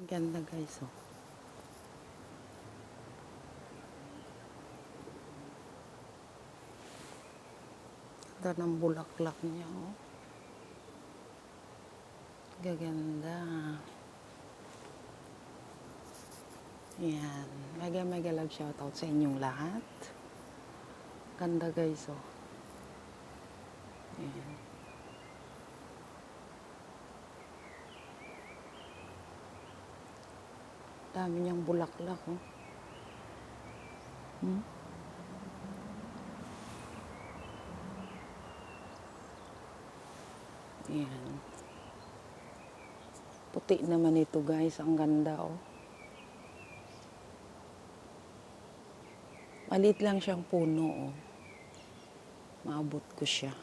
Ganda guys, oh. Ganda ng bulaklak niya, oh. Gaganda. Yan. Mega love shoutout sa inyong lahat. Ganda guys, oh. Yan. Dami niyang bulaklak, oh. Yan. Puti naman ito guys. Ang ganda, oh. Maliit lang siyang puno, oh. Maabot ko siya.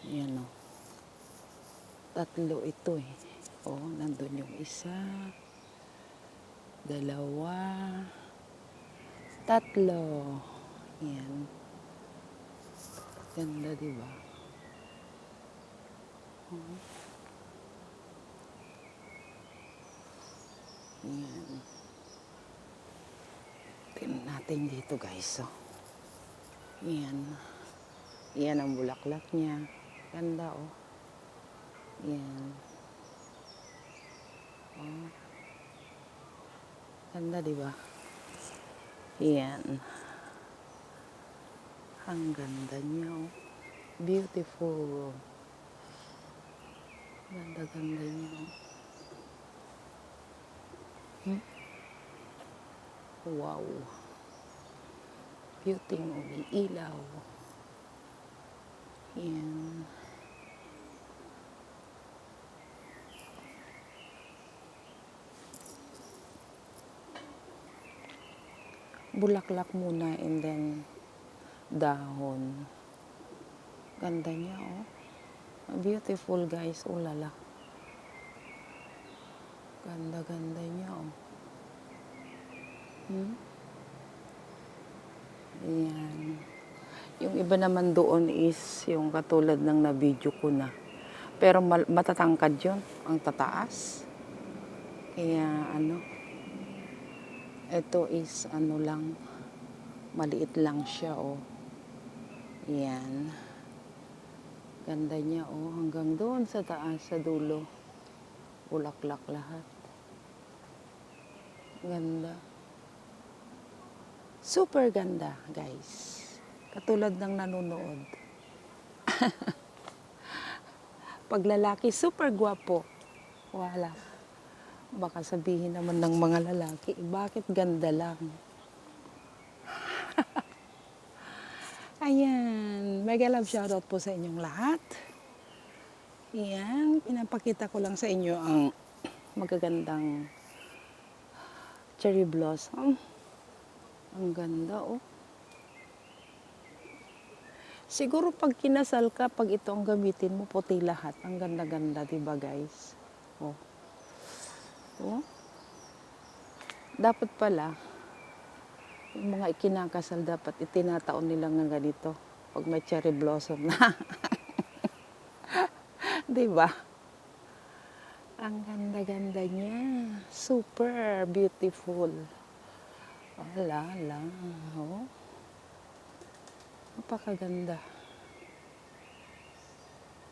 Yan, oh. Tatlo ito, eh. Oh, nandun yung isa. Dalawa. Tatlo. Yan. Ganda, diba? Oh. Yan. Tingnan natin dito guys, oh. Yan. Yan ang bulaklak niya. Ganda, oh. Yan. Oh. Ganda, diba? Yan. Ang ganda niya, oh. Beautiful. Ganda-ganda niya, oh. Wow. Beauty ng umiilaw. Yan. Bulaklak muna and then dahon. Ganda niya, oh. Beautiful guys, ulala. Ganda-ganda niya, oh. Ayan. Yung iba naman doon is yung katulad ng na-video ko na. Pero matatangkad yun, ang tataas. Kaya ito is lang, maliit lang siya, oh. Ayan. Ganda niya, oh. Hanggang doon sa taas, sa dulo. Bulaklak lahat. Ganda. Super ganda, guys. Katulad ng nanonood. Pag lalaki, super gwapo. Wala. Baka sabihin naman ng mga lalaki, bakit ganda lang? Ayan. Mega love shoutout po sa inyong lahat. Ayan. Pinapakita ko lang sa inyo ang magagandang cherry blossom. Ang ganda, oh. Siguro pag kinasal ka, pag ito ang gamitin mo, puti lahat. Ang ganda-ganda, diba guys? Oh. Oh. Dapat pala, yung mga ikinakasal, dapat itinataon nila ng ganito. Pag may cherry blossom na. Diba? Ang ganda-ganda niya. Super beautiful. Ala. Oh. Napakaganda.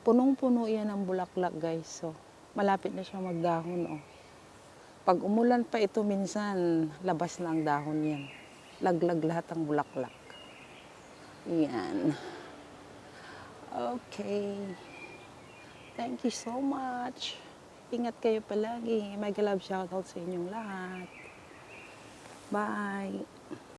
Punong-puno yan ng bulaklak guys. So, malapit na siya magdahon, oh. Pag umulan pa ito minsan, labas na ang dahon yan. Laglag lahat ang bulaklak. Yan. Okay. Thank you so much. Ingat kayo palagi. Mega love shoutout sa inyong lahat. Bye.